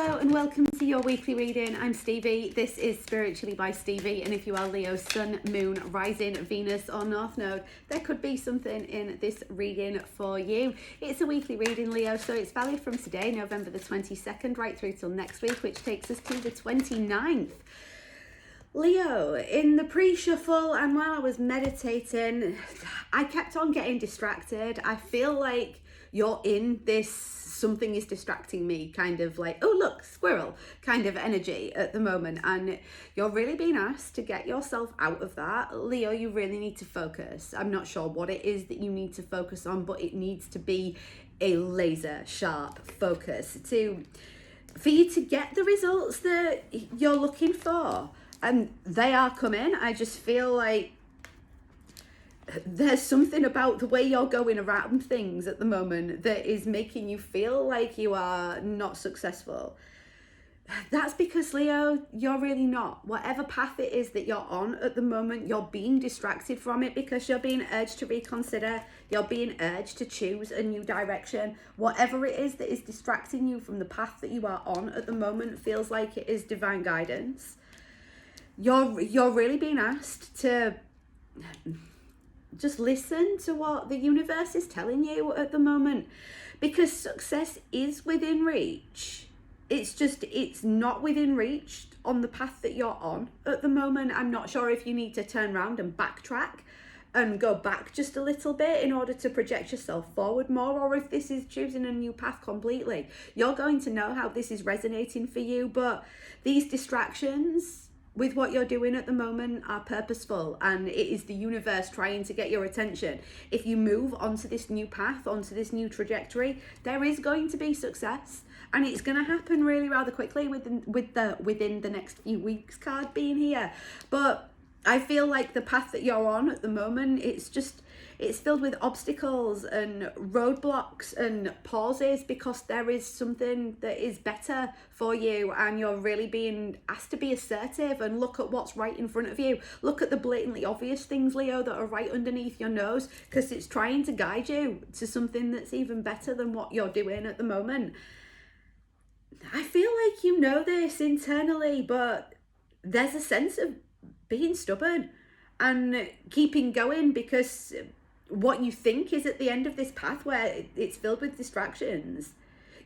Hello and welcome to your weekly reading. I'm Stevie. This is Spiritually by Stevie, and if you are Leo, Sun, Moon, Rising, Venus or North Node, there could be something in this reading for you. It's a weekly reading, Leo, so it's valid from today, November the 22nd, right through till next week, which takes us to the 29th. Leo, in the pre-shuffle and while I was meditating, I kept on getting distracted. I feel like you're in this something is distracting me kind of like, oh look, squirrel kind of energy at the moment, and you're really being asked to get yourself out of that. Leo, you really need to focus. I'm not sure what it is that you need to focus on, but it needs to be a laser sharp focus for you to get the results that you're looking for, and they are coming. I just feel like there's something about the way you're going around things at the moment that is making you feel like you are not successful. That's because, Leo, you're really not. Whatever path it is that you're on at the moment, you're being distracted from it because you're being urged to reconsider. You're being urged to choose a new direction. Whatever it is that is distracting you from the path that you are on at the moment feels like it is divine guidance. You're really being asked to just listen to what the universe is telling you at the moment, because success is within reach. It's not within reach on the path that you're on at the moment. I'm not sure if you need to turn around and backtrack and go back just a little bit in order to project yourself forward more, or if this is choosing a new path completely. You're going to know how this is resonating for you, but these distractions with what you're doing at the moment are purposeful, and it is the universe trying to get your attention. If you move onto this new path, onto this new trajectory, there is going to be success, and it's going to happen really rather quickly within the next few weeks card being here. But I feel like the path that you're on at the moment, it's filled with obstacles and roadblocks and pauses, because there is something that is better for you, and you're really being asked to be assertive and look at what's right in front of you. Look at the blatantly obvious things, Leo, that are right underneath your nose, because it's trying to guide you to something that's even better than what you're doing at the moment. I feel like you know this internally, but there's a sense of being stubborn and keeping going, because what you think is at the end of this path where it's filled with distractions,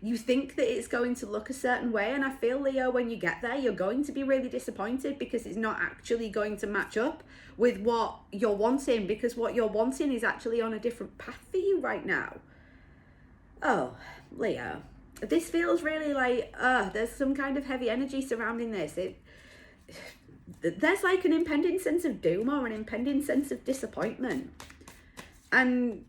you think that it's going to look a certain way, and I feel, Leo, when you get there, you're going to be really disappointed because it's not actually going to match up with what you're wanting, because what you're wanting is actually on a different path for you right now. Oh, Leo, this feels really like there's some kind of heavy energy surrounding this. There's like an impending sense of doom or an impending sense of disappointment. And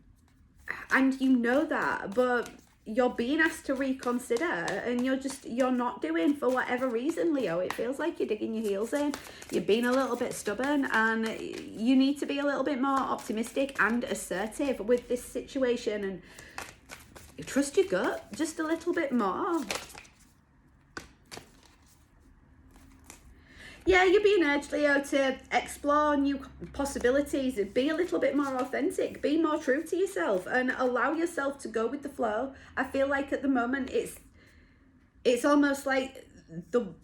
you know that, but you're being asked to reconsider, and you're not doing, for whatever reason, Leo. It feels like you're digging your heels in. You're being a little bit stubborn, and you need to be a little bit more optimistic and assertive with this situation, and trust your gut just a little bit more. Yeah, you're being urged, Leo, to explore new possibilities, be a little bit more authentic, be more true to yourself, and allow yourself to go with the flow. I feel like at the moment it's almost like the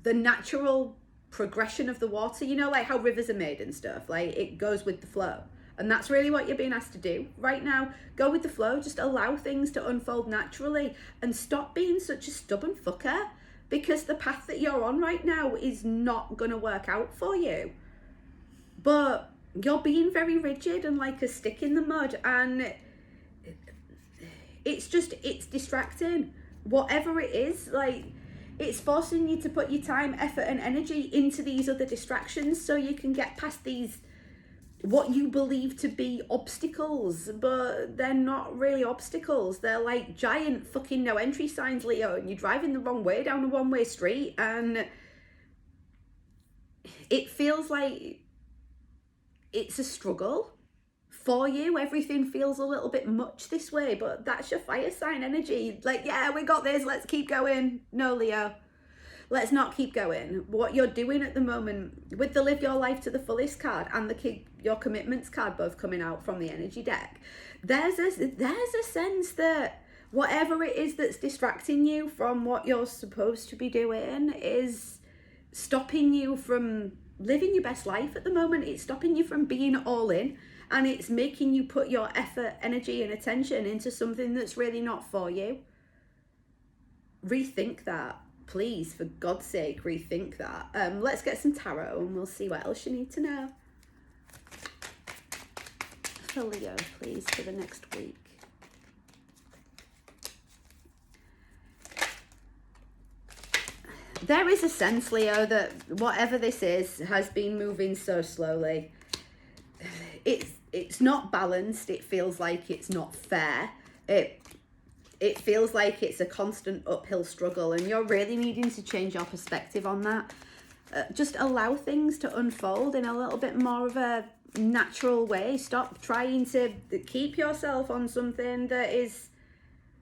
natural progression of the water, you know, like how rivers are made and stuff, like it goes with the flow. And that's really what you're being asked to do right now. Go with the flow, just allow things to unfold naturally, and stop being such a stubborn fucker, because the path that you're on right now is not going to work out for you. But you're being very rigid and like a stick in the mud, and it's distracting. Whatever it is, like, it's forcing you to put your time, effort and energy into these other distractions so you can get past these, what you believe to be obstacles, but they're not really obstacles. They're like giant fucking no entry signs, Leo, and you're driving the wrong way down a one-way street, and it feels like it's a struggle for you. Everything feels a little bit much this way, but that's your fire sign energy. Like, yeah, we got this, let's keep going. No, Leo, let's not keep going. What you're doing at the moment with the Live Your Life to the Fullest card and the Keep Your Commitments card both coming out from the energy deck, there's a sense that Whatever it is that's distracting you from what you're supposed to be doing is stopping you from living your best life at the moment. It's stopping you from being all in, and it's making you put your effort, energy, and attention into something that's really not for you. Rethink that. Please, for God's sake, rethink that. Let's get some tarot and we'll see what else you need to know. For Leo, please, for the next week. There is a sense, Leo, that whatever this is has been moving so slowly. It's not balanced. It feels like it's not fair. It feels like it's a constant uphill struggle, and you're really needing to change your perspective on that. Just allow things to unfold in a little bit more of a natural way. Stop trying to keep yourself on something that is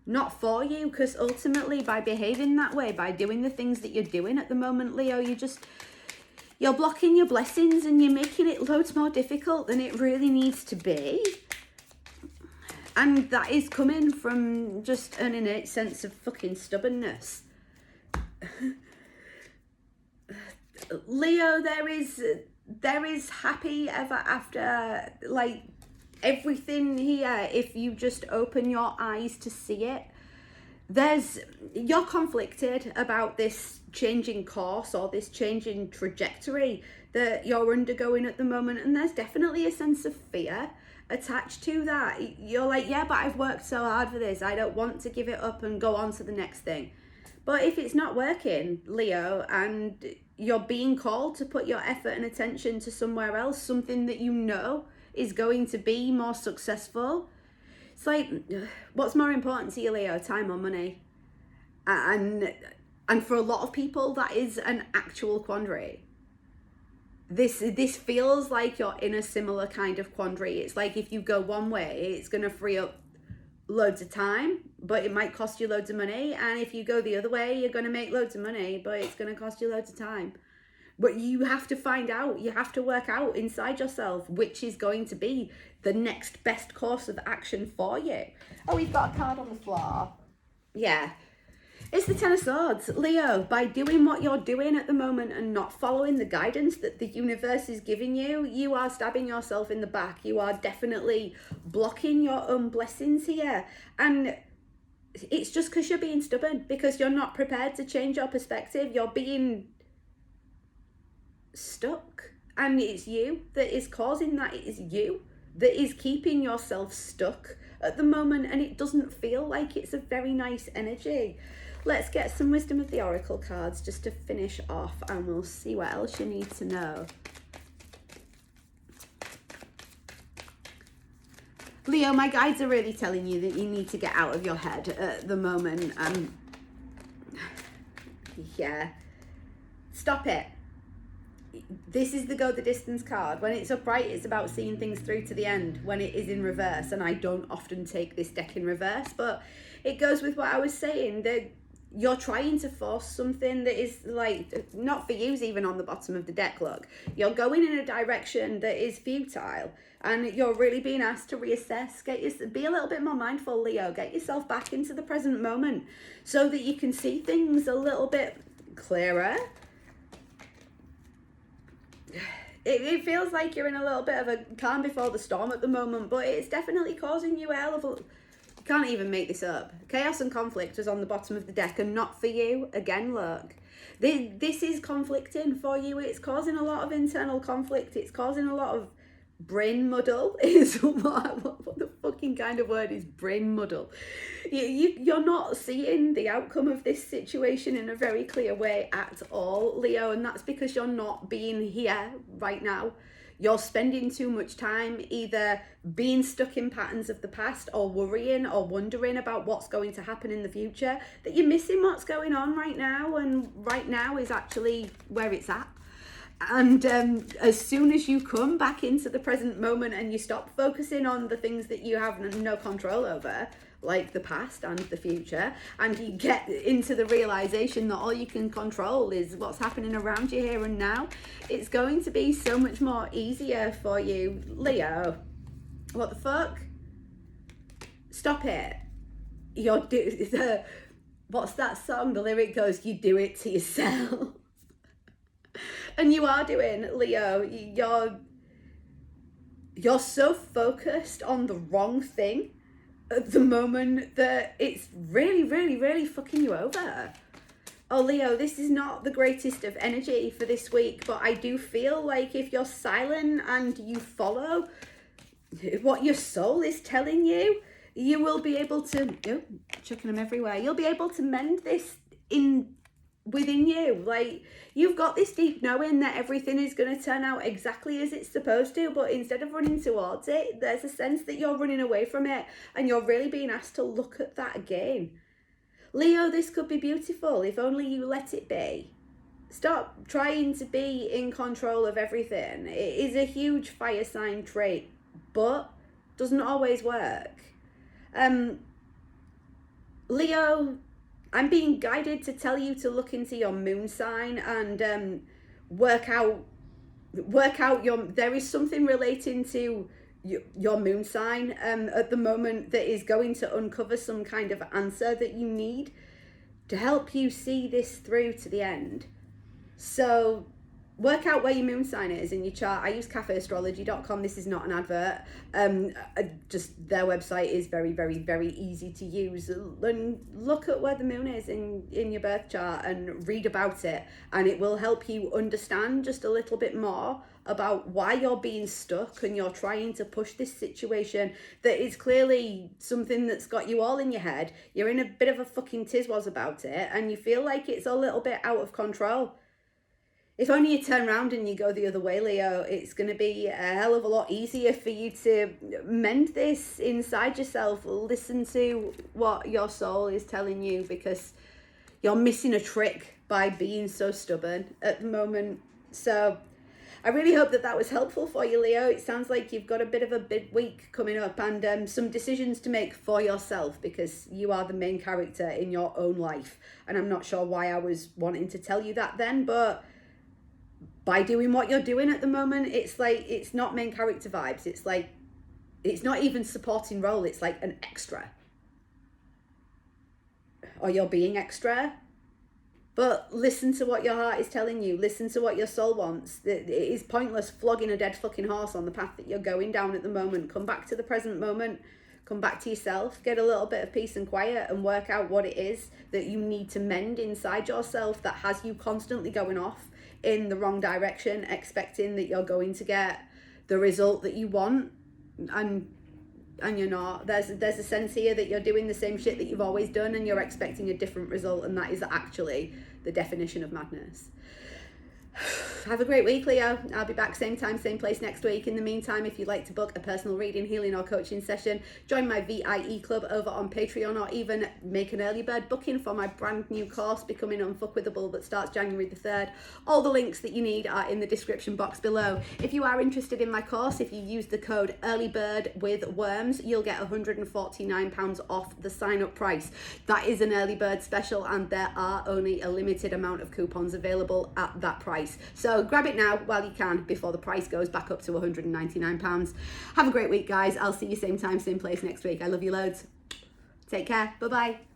not for you, because ultimately by behaving that way, by doing the things that you're doing at the moment, Leo, you're blocking your blessings and you're making it loads more difficult than it really needs to be. And that is coming from just an innate sense of fucking stubbornness. Leo, there is happy ever after, like, everything here, if you just open your eyes to see it. You're conflicted about this changing course or this changing trajectory that you're undergoing at the moment, and there's definitely a sense of fear attached to that. You're like, yeah, but I've worked so hard for this, I don't want to give it up and go on to the next thing. But if it's not working, Leo, and you're being called to put your effort and attention to somewhere else, something that you know is going to be more successful, it's like, what's more important to you, Leo, time or money? And for a lot of people, that is an actual quandary. This feels like you're in a similar kind of quandary. It's like if you go one way, it's going to free up loads of time, but it might cost you loads of money. And if you go the other way, you're going to make loads of money, but it's going to cost you loads of time. But you have to find out, you have to work out inside yourself which is going to be the next best course of action for you. Oh, we've got a card on the floor. Yeah. It's the Ten of Swords. Leo, by doing what you're doing at the moment and not following the guidance that the universe is giving you, you are stabbing yourself in the back. You are definitely blocking your own blessings here. And it's just because you're being stubborn, because you're not prepared to change your perspective. You're being stuck, and it's you that is causing that. It is you that is keeping yourself stuck at the moment, and it doesn't feel like it's a very nice energy. Let's get some Wisdom of the Oracle cards just to finish off, and we'll see what else you need to know. Leo, my guides are really telling you that you need to get out of your head at the moment. Yeah, stop it. This is the go the distance card. When it's upright, it's about seeing things through to the end. When it is in reverse, and I don't often take this deck in reverse, but it goes with what I was saying, that you're trying to force something that is like not for you, even on the bottom of the deck. Look, you're going in a direction that is futile, and you're really being asked to reassess. Be a little bit more mindful, Leo. Get yourself back into the present moment so that you can see things a little bit clearer. It feels like you're in a little bit of a calm before the storm at the moment, but it's definitely causing you a hell of a... You can't even make this up. Chaos and conflict was on the bottom of the deck, and not for you. Again, look. This is conflicting for you. It's causing a lot of internal conflict. It's causing a lot of brain muddle. Is what the fucking kind of word is brain muddle? You're not seeing the outcome of this situation in a very clear way at all, Leo, and that's because you're not being here right now. You're spending too much time either being stuck in patterns of the past, or worrying or wondering about what's going to happen in the future, that you're missing what's going on right now, and right now is actually where it's at. And as soon as you come back into the present moment and you stop focusing on the things that you have no control over, like the past and the future, and you get into the realization that all you can control is what's happening around you here and now, it's going to be so much more easier for you. Leo, what the fuck? Stop it. what's that song? The lyric goes, you do it to yourself. And you are doing, Leo. You're so focused on the wrong thing at the moment that it's really, really, really fucking you over. Oh, Leo, this is not the greatest of energy for this week, but I do feel like if you're silent and you follow what your soul is telling you, you will be able to, chucking them everywhere, you'll be able to mend this within you. Like, you've got this deep knowing that everything is going to turn out exactly as it's supposed to, but instead of running towards it, there's a sense that you're running away from it, and you're really being asked to look at that again. Leo, this could be beautiful if only you let it be. Stop trying to be in control of everything. It is a huge fire sign trait, but doesn't always work. Leo, I'm being guided to tell you to look into your moon sign and work out there is something relating to your moon sign at the moment that is going to uncover some kind of answer that you need to help you see this through to the end. So work out where your moon sign is in your chart. I use cafeastrology.com. This is not an advert. Just their website is very, very, very easy to use. And look at where the moon is in your birth chart and read about it. And it will help you understand just a little bit more about why you're being stuck and you're trying to push this situation that is clearly something that's got you all in your head. You're in a bit of a fucking tizwas about it and you feel like it's a little bit out of control. If only you turn around and you go the other way, Leo, it's going to be a hell of a lot easier for you to mend this inside yourself. Listen to what your soul is telling you, because you're missing a trick by being so stubborn at the moment. So I really hope that was helpful for you, Leo. It sounds like you've got a bit of a big week coming up and some decisions to make for yourself, because you are the main character in your own life. And I'm not sure why I was wanting to tell you that then, but by doing what you're doing at the moment, it's like, it's not main character vibes. It's like, it's not even supporting role. It's like an extra. Or you're being extra. But listen to what your heart is telling you. Listen to what your soul wants. It is pointless flogging a dead fucking horse on the path that you're going down at the moment. Come back to the present moment. Come back to yourself. Get a little bit of peace and quiet and work out what it is that you need to mend inside yourself that has you constantly going off in the wrong direction, expecting that you're going to get the result that you want, and you're not. There's a sense here that you're doing the same shit that you've always done and you're expecting a different result, and that is actually the definition of madness. Have a great week, Leo. I'll be back same time, same place next week. In the meantime, if you'd like to book a personal reading, healing or coaching session, join my VIE club over on Patreon, or even make an early bird booking for my brand new course, Becoming Unfuckwithable, that starts January the 3rd. All the links that you need are in the description box below. If you are interested in my course, if you use the code EARLYBIRD with worms, you'll get £149 off the sign-up price. That is an early bird special, and there are only a limited amount of coupons available at that price. So grab it now while you can before the price goes back up to £199. Have a great week, guys. I'll see you same time, same place next week. I love you loads. Take care. Bye-bye.